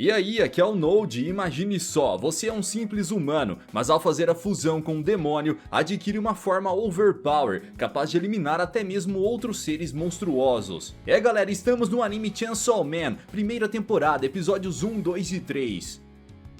E aí, aqui é o Node e imagine só, você é um simples humano, mas ao fazer a fusão com um demônio, adquire uma forma overpower, capaz de eliminar até mesmo outros seres monstruosos. Galera, estamos no anime Chainsaw Man, primeira temporada, episódios 1, 2 e 3.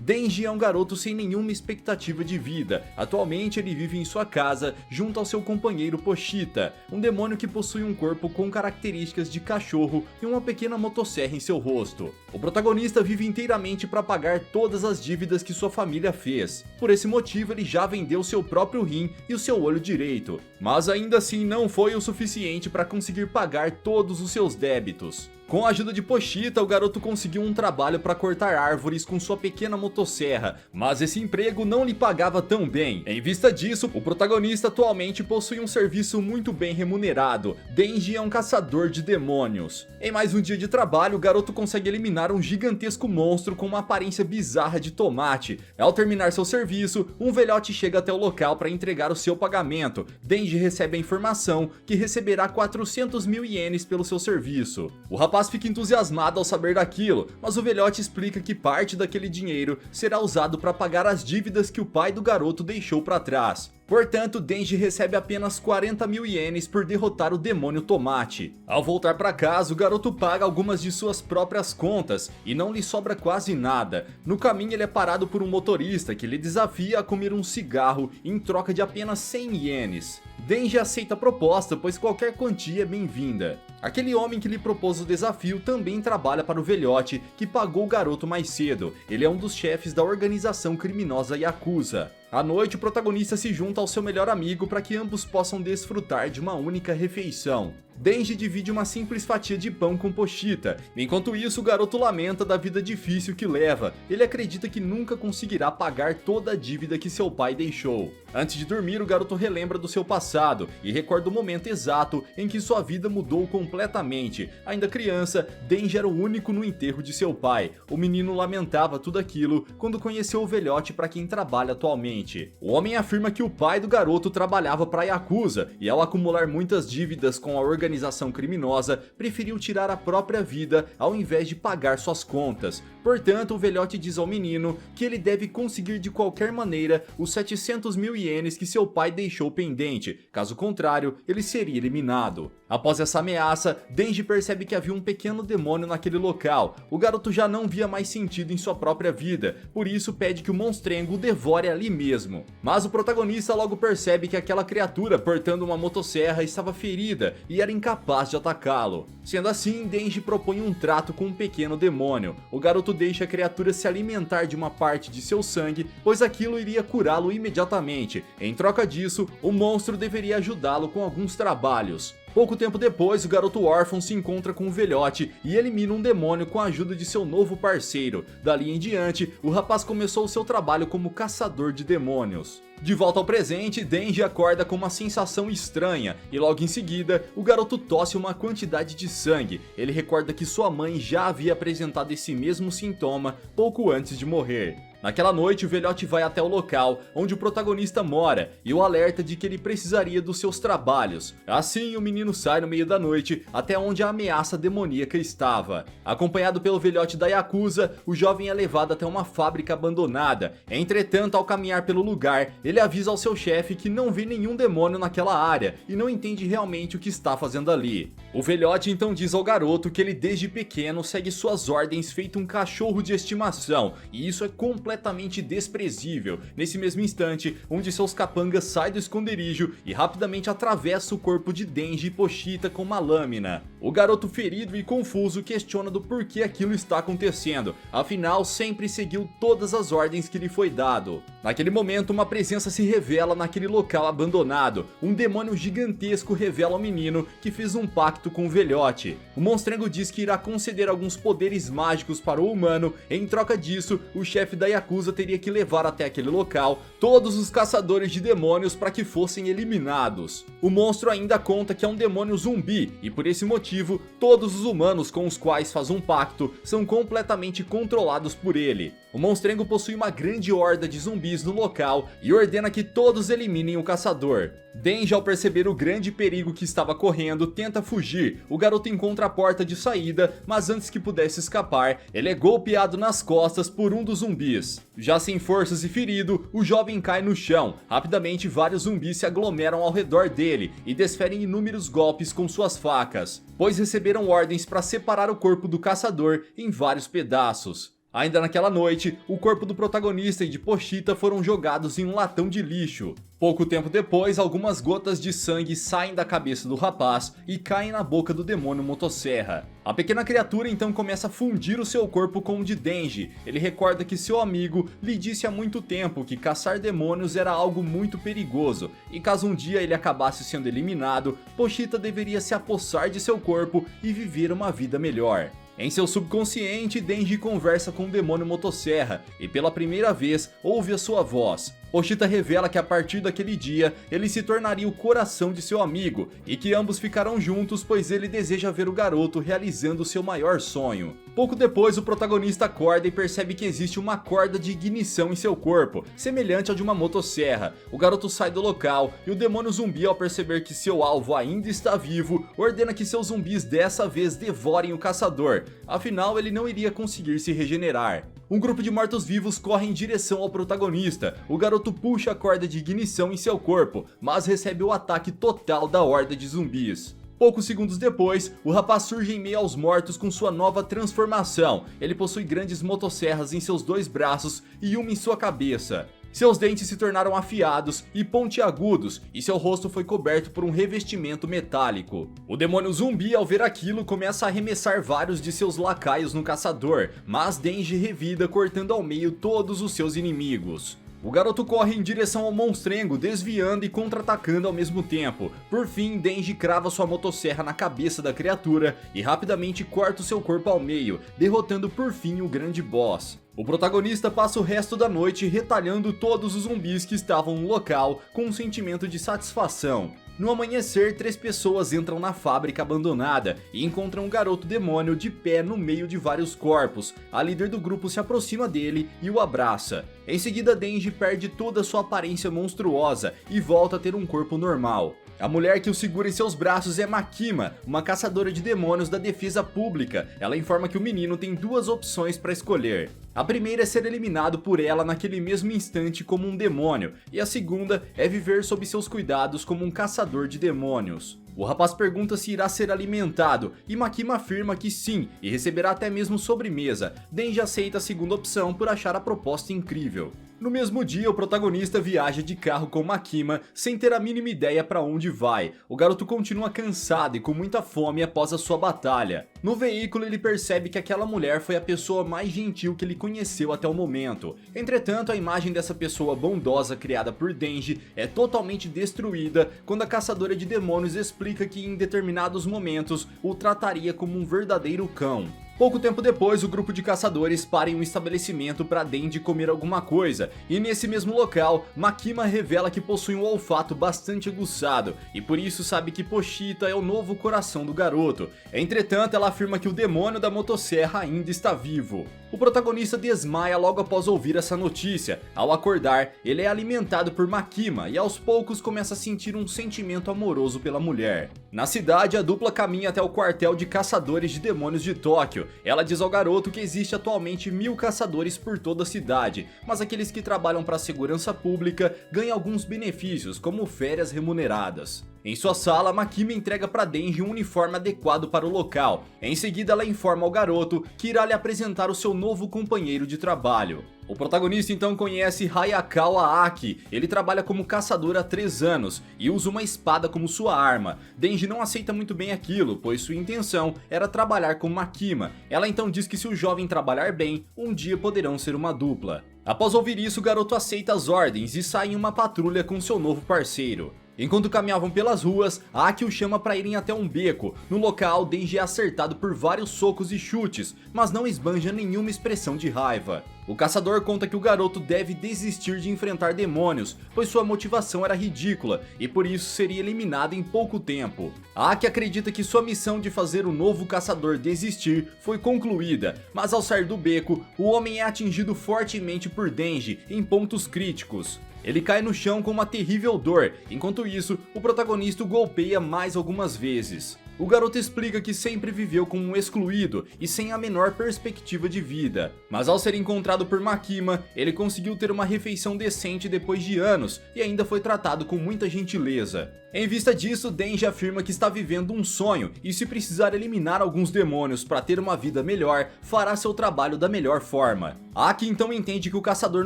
Denji é um garoto sem nenhuma expectativa de vida. Atualmente ele vive em sua casa junto ao seu companheiro Pochita, um demônio que possui um corpo com características de cachorro e uma pequena motosserra em seu rosto. O protagonista vive inteiramente para pagar todas as dívidas que sua família fez. Por esse motivo ele já vendeu seu próprio rim e o seu olho direito, mas ainda assim não foi o suficiente para conseguir pagar todos os seus débitos. Com a ajuda de Pochita, o garoto conseguiu um trabalho para cortar árvores com sua pequena motosserra, mas esse emprego não lhe pagava tão bem. Em vista disso, o protagonista atualmente possui um serviço muito bem remunerado. Denji é um caçador de demônios. Em mais um dia de trabalho, o garoto consegue eliminar um gigantesco monstro com uma aparência bizarra de tomate. Ao terminar seu serviço, um velhote chega até o local para entregar o seu pagamento. Denji recebe a informação que receberá 400 mil ienes pelo seu serviço. O rapaz fica entusiasmado ao saber daquilo, mas o velhote explica que parte daquele dinheiro será usado para pagar as dívidas que o pai do garoto deixou para trás. Portanto, Denji recebe apenas 40 mil ienes por derrotar o demônio tomate. Ao voltar para casa, o garoto paga algumas de suas próprias contas e não lhe sobra quase nada. No caminho ele é parado por um motorista que lhe desafia a comer um cigarro em troca de apenas 100 ienes. Denji aceita a proposta, pois qualquer quantia é bem-vinda. Aquele homem que lhe propôs o desafio também trabalha para o velhote que pagou o garoto mais cedo. Ele é um dos chefes da organização criminosa Yakuza. À noite, o protagonista se junta ao seu melhor amigo para que ambos possam desfrutar de uma única refeição. Denji divide uma simples fatia de pão com Pochita. Enquanto isso, o garoto lamenta da vida difícil que leva. Ele acredita que nunca conseguirá pagar toda a dívida que seu pai deixou. Antes de dormir, o garoto relembra do seu passado e recorda o momento exato em que sua vida mudou completamente. Ainda criança, Denji era o único no enterro de seu pai. O menino lamentava tudo aquilo quando conheceu o velhote para quem trabalha atualmente. O homem afirma que o pai do garoto trabalhava para a Yakuza e ao acumular muitas dívidas com a organização criminosa, preferiu tirar a própria vida ao invés de pagar suas contas. Portanto, o velhote diz ao menino que ele deve conseguir de qualquer maneira os 700 mil ienes que seu pai deixou pendente, caso contrário, ele seria eliminado. Após essa ameaça, Denji percebe que havia um pequeno demônio naquele local. O garoto já não via mais sentido em sua própria vida, por isso pede que o monstrengo o devore ali mesmo. Mas o protagonista logo percebe que aquela criatura portando uma motosserra estava ferida e era incapaz de atacá-lo. Sendo assim, Denji propõe um trato com um pequeno demônio. O garoto deixa a criatura se alimentar de uma parte de seu sangue, pois aquilo iria curá-lo imediatamente. Em troca disso, o monstro deveria ajudá-lo com alguns trabalhos. Pouco tempo depois, o garoto órfão se encontra com o velhote e elimina um demônio com a ajuda de seu novo parceiro. Dali em diante, o rapaz começou seu trabalho como caçador de demônios. De volta ao presente, Denji acorda com uma sensação estranha e logo em seguida, o garoto tosse uma quantidade de sangue. Ele recorda que sua mãe já havia apresentado esse mesmo sintoma pouco antes de morrer. Naquela noite, o velhote vai até o local onde o protagonista mora e o alerta de que ele precisaria dos seus trabalhos. Assim, o menino sai no meio da noite até onde a ameaça demoníaca estava. Acompanhado pelo velhote da Yakuza, o jovem é levado até uma fábrica abandonada. Entretanto, ao caminhar pelo lugar, ele avisa ao seu chefe que não vê nenhum demônio naquela área e não entende realmente o que está fazendo ali. O velhote então diz ao garoto que ele desde pequeno segue suas ordens feito um cachorro de estimação, e isso é completamente desprezível. Nesse mesmo instante, um de seus capangas sai do esconderijo e rapidamente atravessa o corpo de Denji e Pochita com uma lâmina. O garoto, ferido e confuso, questiona do porquê aquilo está acontecendo, afinal sempre seguiu todas as ordens que lhe foi dado. Naquele momento, uma presença se revela naquele local abandonado. Um demônio gigantesco revela ao menino que fez um pacto com o velhote. O monstrengo diz que irá conceder alguns poderes mágicos para o humano. Em troca disso, o chefe da Yakuza teria que levar até aquele local todos os caçadores de demônios para que fossem eliminados. O monstro ainda conta que é um demônio zumbi e por esse motivo motivo, todos os humanos com os quais faz um pacto são completamente controlados por ele. O monstrengo possui uma grande horda de zumbis no local e ordena que todos eliminem o caçador. Denji, ao perceber o grande perigo que estava correndo, tenta fugir. O garoto encontra a porta de saída, mas antes que pudesse escapar, ele é golpeado nas costas por um dos zumbis. Já sem forças e ferido, o jovem cai no chão. Rapidamente, vários zumbis se aglomeram ao redor dele e desferem inúmeros golpes com suas facas, pois receberam ordens para separar o corpo do caçador em vários pedaços. Ainda naquela noite, o corpo do protagonista e de Pochita foram jogados em um latão de lixo. Pouco tempo depois, algumas gotas de sangue saem da cabeça do rapaz e caem na boca do demônio motosserra. A pequena criatura então começa a fundir o seu corpo com o de Denji. Ele recorda que seu amigo lhe disse há muito tempo que caçar demônios era algo muito perigoso, e caso um dia ele acabasse sendo eliminado, Pochita deveria se apossar de seu corpo e viver uma vida melhor. Em seu subconsciente, Denji conversa com o demônio motosserra e pela primeira vez ouve a sua voz. Pochita revela que a partir daquele dia, ele se tornaria o coração de seu amigo e que ambos ficarão juntos pois ele deseja ver o garoto realizando seu maior sonho. Pouco depois, o protagonista acorda e percebe que existe uma corda de ignição em seu corpo, semelhante ao de uma motosserra. O garoto sai do local e o demônio zumbi, ao perceber que seu alvo ainda está vivo, ordena que seus zumbis dessa vez devorem o caçador, afinal ele não iria conseguir se regenerar. Um grupo de mortos-vivos corre em direção ao protagonista. O garoto puxa a corda de ignição em seu corpo, mas recebe o ataque total da horda de zumbis. Poucos segundos depois, o rapaz surge em meio aos mortos com sua nova transformação. Ele possui grandes motosserras em seus dois braços e uma em sua cabeça. Seus dentes se tornaram afiados e pontiagudos e seu rosto foi coberto por um revestimento metálico. O demônio zumbi, ao ver aquilo, começa a arremessar vários de seus lacaios no caçador, mas Denji revida, cortando ao meio todos os seus inimigos. O garoto corre em direção ao monstrengo, desviando e contra-atacando ao mesmo tempo. Por fim, Denji crava sua motosserra na cabeça da criatura e rapidamente corta o seu corpo ao meio, derrotando por fim o grande boss. O protagonista passa o resto da noite retalhando todos os zumbis que estavam no local com um sentimento de satisfação. No amanhecer, 3 pessoas entram na fábrica abandonada e encontram um garoto demônio de pé no meio de vários corpos. A líder do grupo se aproxima dele e o abraça. Em seguida, Denji perde toda sua aparência monstruosa e volta a ter um corpo normal. A mulher que o segura em seus braços é Makima, uma caçadora de demônios da defesa pública. Ela informa que o menino tem 2 opções para escolher. A primeira é ser eliminado por ela naquele mesmo instante como um demônio, e a segunda é viver sob seus cuidados como um caçador de demônios. O rapaz pergunta se irá ser alimentado, e Makima afirma que sim, e receberá até mesmo sobremesa. Denji aceita a segunda opção por achar a proposta incrível. No mesmo dia, o protagonista viaja de carro com Makima sem ter a mínima ideia para onde vai. O garoto continua cansado e com muita fome após a sua batalha. No veículo, ele percebe que aquela mulher foi a pessoa mais gentil que ele conheceu até o momento. Entretanto, a imagem dessa pessoa bondosa criada por Denji é totalmente destruída quando a caçadora de demônios explica que em determinados momentos o trataria como um verdadeiro cão. Pouco tempo depois, o grupo de caçadores para em um estabelecimento para Denji comer alguma coisa, e nesse mesmo local, Makima revela que possui um olfato bastante aguçado, e por isso sabe que Pochita é o novo coração do garoto. Entretanto, ela afirma que o demônio da motosserra ainda está vivo. O protagonista desmaia logo após ouvir essa notícia. Ao acordar, ele é alimentado por Makima e aos poucos começa a sentir um sentimento amoroso pela mulher. Na cidade, a dupla caminha até o quartel de caçadores de demônios de Tóquio. Ela diz ao garoto que existe atualmente 1000 caçadores por toda a cidade, mas aqueles que trabalham para a segurança pública ganham alguns benefícios, como férias remuneradas. Em sua sala, Makima entrega para Denji um uniforme adequado para o local. Em seguida, ela informa ao garoto que irá lhe apresentar o seu novo companheiro de trabalho. O protagonista então conhece Hayakawa Aki. Ele trabalha como caçador há 3 anos e usa uma espada como sua arma. Denji não aceita muito bem aquilo, pois sua intenção era trabalhar com Makima. Ela então diz que se o jovem trabalhar bem, um dia poderão ser uma dupla. Após ouvir isso, o garoto aceita as ordens e sai em uma patrulha com seu novo parceiro. Enquanto caminhavam pelas ruas, Aki o chama para irem até um beco. No local, Denji é acertado por vários socos e chutes, mas não esbanja nenhuma expressão de raiva. O caçador conta que o garoto deve desistir de enfrentar demônios, pois sua motivação era ridícula e por isso seria eliminado em pouco tempo. Aki acredita que sua missão de fazer o novo caçador desistir foi concluída, mas ao sair do beco, o homem é atingido fortemente por Denji em pontos críticos. Ele cai no chão com uma terrível dor, enquanto isso, o protagonista o golpeia mais algumas vezes. O garoto explica que sempre viveu como um excluído e sem a menor perspectiva de vida, mas ao ser encontrado por Makima, ele conseguiu ter uma refeição decente depois de anos e ainda foi tratado com muita gentileza. Em vista disso, Denji afirma que está vivendo um sonho e se precisar eliminar alguns demônios para ter uma vida melhor, fará seu trabalho da melhor forma. Aki então entende que o caçador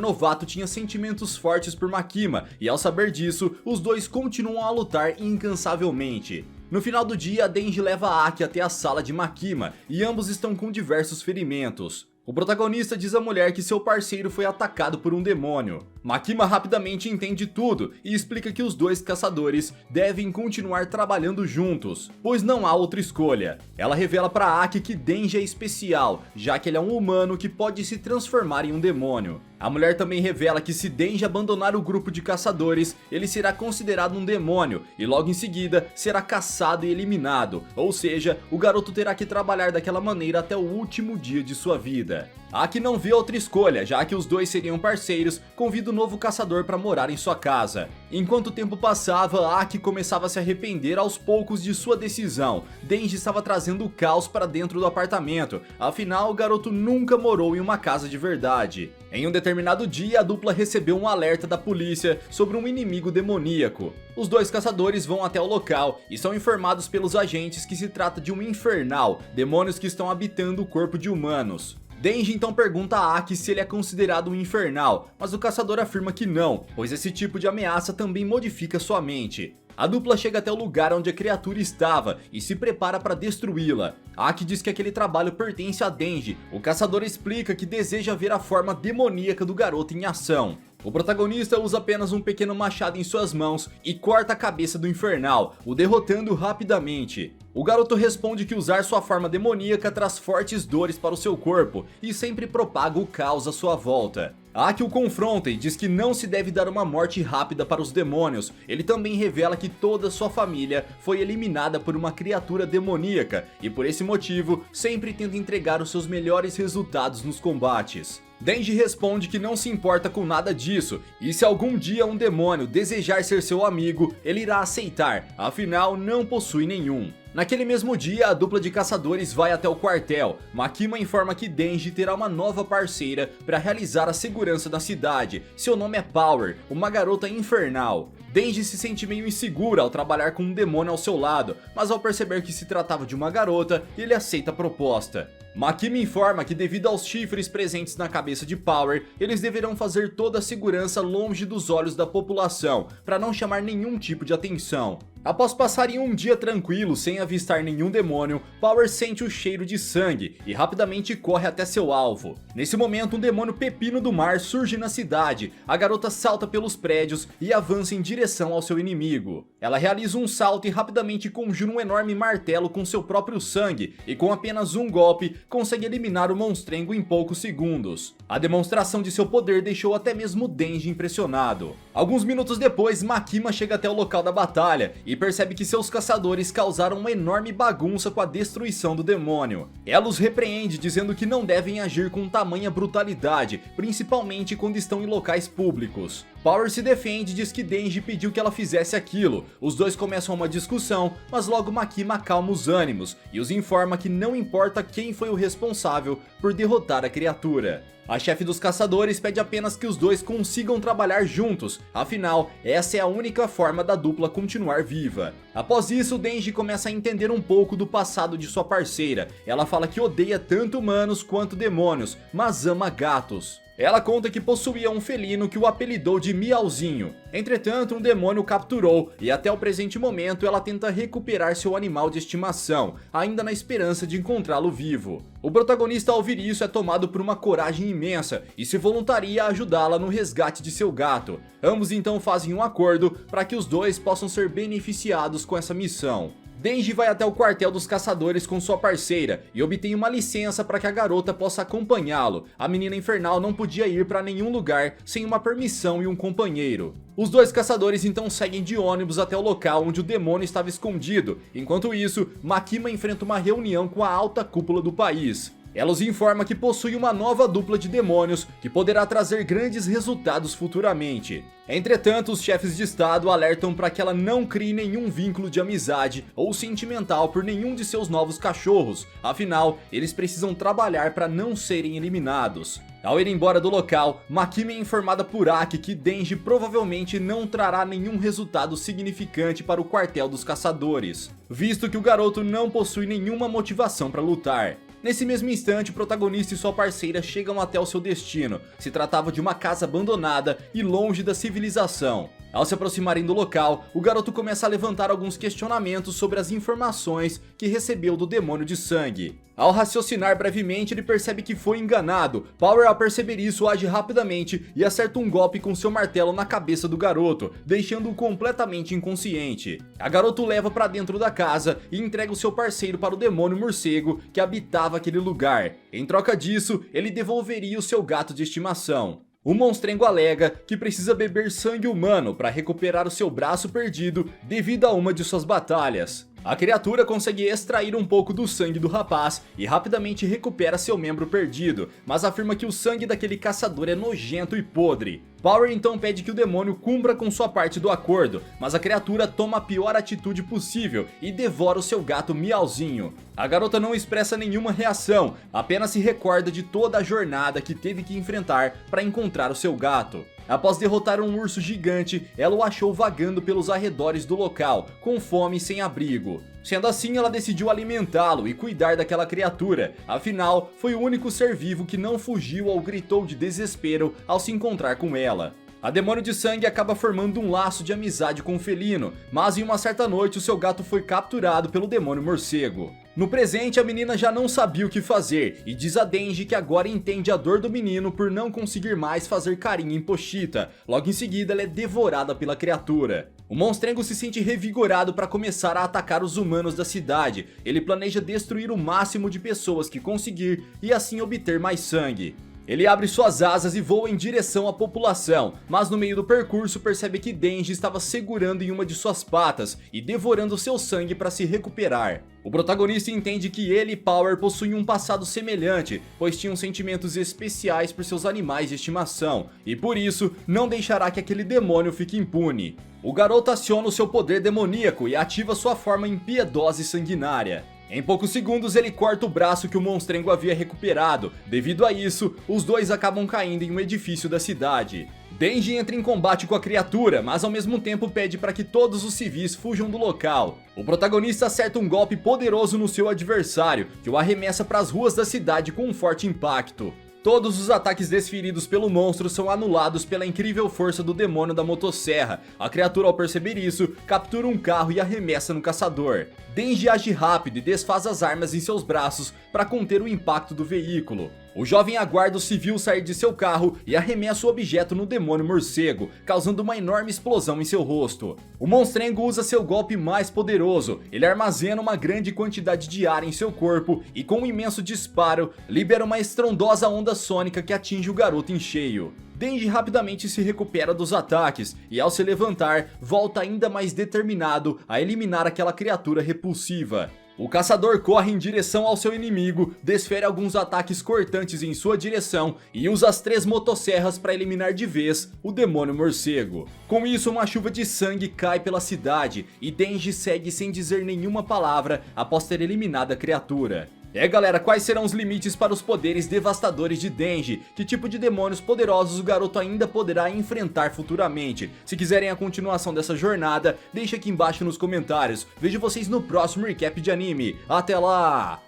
novato tinha sentimentos fortes por Makima e ao saber disso, os dois continuam a lutar incansavelmente. No final do dia, Denji leva Aki até a sala de Makima e ambos estão com diversos ferimentos. O protagonista diz à mulher que seu parceiro foi atacado por um demônio. Makima rapidamente entende tudo e explica que os dois caçadores devem continuar trabalhando juntos, pois não há outra escolha. Ela revela para Aki que Denji é especial, já que ele é um humano que pode se transformar em um demônio. A mulher também revela que se Denji abandonar o grupo de caçadores, ele será considerado um demônio e logo em seguida será caçado e eliminado, ou seja, o garoto terá que trabalhar daquela maneira até o último dia de sua vida. Aki não vê outra escolha, já que os dois seriam parceiros, convida o novo caçador para morar em sua casa. Enquanto o tempo passava, Aki começava a se arrepender aos poucos de sua decisão. Denji estava trazendo caos para dentro do apartamento, afinal o garoto nunca morou em uma casa de verdade. Em um determinado dia, a dupla recebeu um alerta da polícia sobre um inimigo demoníaco. Os dois caçadores vão até o local e são informados pelos agentes que se trata de um infernal, demônios que estão habitando o corpo de humanos. Denji então pergunta a Aki se ele é considerado um infernal, mas o caçador afirma que não, pois esse tipo de ameaça também modifica sua mente. A dupla chega até o lugar onde a criatura estava e se prepara para destruí-la. Aki diz que aquele trabalho pertence a Denji. O caçador explica que deseja ver a forma demoníaca do garoto em ação. O protagonista usa apenas um pequeno machado em suas mãos e corta a cabeça do infernal, o derrotando rapidamente. O garoto responde que usar sua forma demoníaca traz fortes dores para o seu corpo e sempre propaga o caos à sua volta. Aki o confronta e diz que não se deve dar uma morte rápida para os demônios. Ele também revela que toda sua família foi eliminada por uma criatura demoníaca e por esse motivo sempre tenta entregar os seus melhores resultados nos combates. Denji responde que não se importa com nada disso e se algum dia um demônio desejar ser seu amigo, ele irá aceitar, afinal não possui nenhum. Naquele mesmo dia, a dupla de caçadores vai até o quartel. Makima informa que Denji terá uma nova parceira para realizar a segurança da cidade. Seu nome é Power, uma garota infernal. Denji se sente meio insegura ao trabalhar com um demônio ao seu lado, mas ao perceber que se tratava de uma garota, ele aceita a proposta. Makima informa que devido aos chifres presentes na cabeça de Power, eles deverão fazer toda a segurança longe dos olhos da população, para não chamar nenhum tipo de atenção. Após passarem um dia tranquilo sem avistar nenhum demônio, Power sente o cheiro de sangue e rapidamente corre até seu alvo. Nesse momento, um demônio pepino do mar surge na cidade. A garota salta pelos prédios e avança em direção ao seu inimigo. Ela realiza um salto e rapidamente conjura um enorme martelo com seu próprio sangue e com apenas um golpe consegue eliminar o monstrengo em poucos segundos. A demonstração de seu poder deixou até mesmo Denji impressionado. Alguns minutos depois, Makima chega até o local da batalha e percebe que seus caçadores causaram uma enorme bagunça com a destruição do demônio. Ela os repreende dizendo que não devem agir com tamanha brutalidade, principalmente quando estão em locais públicos. Power se defende e diz que Denji pediu que ela fizesse aquilo. Os dois começam uma discussão, mas logo Makima acalma os ânimos e os informa que não importa quem foi o responsável por derrotar a criatura. A chefe dos caçadores pede apenas que os dois consigam trabalhar juntos, afinal, essa é a única forma da dupla continuar viva. Após isso, Denji começa a entender um pouco do passado de sua parceira. Ela fala que odeia tanto humanos quanto demônios, mas ama gatos. Ela conta que possuía um felino que o apelidou de Miauzinho. Entretanto, um demônio o capturou e até o presente momento ela tenta recuperar seu animal de estimação, ainda na esperança de encontrá-lo vivo. O protagonista ao ouvir isso é tomado por uma coragem imensa e se voluntaria a ajudá-la no resgate de seu gato. Ambos então fazem um acordo para que os dois possam ser beneficiados com essa missão. Denji vai até o quartel dos caçadores com sua parceira e obtém uma licença para que a garota possa acompanhá-lo. A menina infernal não podia ir para nenhum lugar sem uma permissão e um companheiro. Os dois caçadores então seguem de ônibus até o local onde o demônio estava escondido. Enquanto isso, Makima enfrenta uma reunião com a alta cúpula do país. Ela os informa que possui uma nova dupla de demônios que poderá trazer grandes resultados futuramente. Entretanto, os chefes de estado alertam para que ela não crie nenhum vínculo de amizade ou sentimental por nenhum de seus novos cachorros, afinal, eles precisam trabalhar para não serem eliminados. Ao ir embora do local, Makima é informada por Aki que Denji provavelmente não trará nenhum resultado significante para o quartel dos caçadores, visto que o garoto não possui nenhuma motivação para lutar. Nesse mesmo instante, o protagonista e sua parceira chegam até o seu destino. Se tratava de uma casa abandonada e longe da civilização. Ao se aproximarem do local, o garoto começa a levantar alguns questionamentos sobre as informações que recebeu do demônio de sangue. Ao raciocinar brevemente, ele percebe que foi enganado. Power, ao perceber isso, age rapidamente e acerta um golpe com seu martelo na cabeça do garoto, deixando-o completamente inconsciente. A garota o leva para dentro da casa e entrega o seu parceiro para o demônio morcego que habitava aquele lugar. Em troca disso, ele devolveria o seu gato de estimação. O monstrengo alega que precisa beber sangue humano para recuperar o seu braço perdido devido a uma de suas batalhas. A criatura consegue extrair um pouco do sangue do rapaz e rapidamente recupera seu membro perdido, mas afirma que o sangue daquele caçador é nojento e podre. Power então pede que o demônio cumpra com sua parte do acordo, mas a criatura toma a pior atitude possível e devora o seu gato Miauzinho. A garota não expressa nenhuma reação, apenas se recorda de toda a jornada que teve que enfrentar para encontrar o seu gato. Após derrotar um urso gigante, ela o achou vagando pelos arredores do local, com fome e sem abrigo. Sendo assim, ela decidiu alimentá-lo e cuidar daquela criatura, afinal, foi o único ser vivo que não fugiu ou gritou de desespero ao se encontrar com ela. A demônio de sangue acaba formando um laço de amizade com o felino, mas em uma certa noite o seu gato foi capturado pelo demônio morcego. No presente, a menina já não sabia o que fazer e diz a Denji que agora entende a dor do menino por não conseguir mais fazer carinho em Pochita. Logo em seguida, ela é devorada pela criatura. O monstrengo se sente revigorado para começar a atacar os humanos da cidade. Ele planeja destruir o máximo de pessoas que conseguir e assim obter mais sangue. Ele abre suas asas e voa em direção à população, mas no meio do percurso percebe que Denji estava segurando em uma de suas patas e devorando seu sangue para se recuperar. O protagonista entende que ele e Power possuem um passado semelhante, pois tinham sentimentos especiais por seus animais de estimação, e por isso não deixará que aquele demônio fique impune. O garoto aciona o seu poder demoníaco e ativa sua forma impiedosa e sanguinária. Em poucos segundos ele corta o braço que o monstrengo havia recuperado. Devido a isso, os dois acabam caindo em um edifício da cidade. Denji entra em combate com a criatura, mas ao mesmo tempo pede para que todos os civis fujam do local. O protagonista acerta um golpe poderoso no seu adversário, que o arremessa para as ruas da cidade com um forte impacto. Todos os ataques desferidos pelo monstro são anulados pela incrível força do demônio da motosserra. A criatura, ao perceber isso, captura um carro e arremessa no caçador. Denji age rápido e desfaz as armas em seus braços para conter o impacto do veículo. O jovem aguarda o civil sair de seu carro e arremessa o objeto no demônio morcego, causando uma enorme explosão em seu rosto. O monstrengo usa seu golpe mais poderoso. Ele armazena uma grande quantidade de ar em seu corpo e com um imenso disparo, libera uma estrondosa onda sônica que atinge o garoto em cheio. Denji rapidamente se recupera dos ataques e ao se levantar, volta ainda mais determinado a eliminar aquela criatura repulsiva. O caçador corre em direção ao seu inimigo, desfere alguns ataques cortantes em sua direção e usa as 3 motosserras para eliminar de vez o demônio morcego. Com isso, uma chuva de sangue cai pela cidade e Denji segue sem dizer nenhuma palavra após ter eliminado a criatura. Galera, quais serão os limites para os poderes devastadores de Denji? Que tipo de demônios poderosos o garoto ainda poderá enfrentar futuramente? Se quiserem a continuação dessa jornada, deixe aqui embaixo nos comentários. Vejo vocês no próximo recap de anime. Até lá!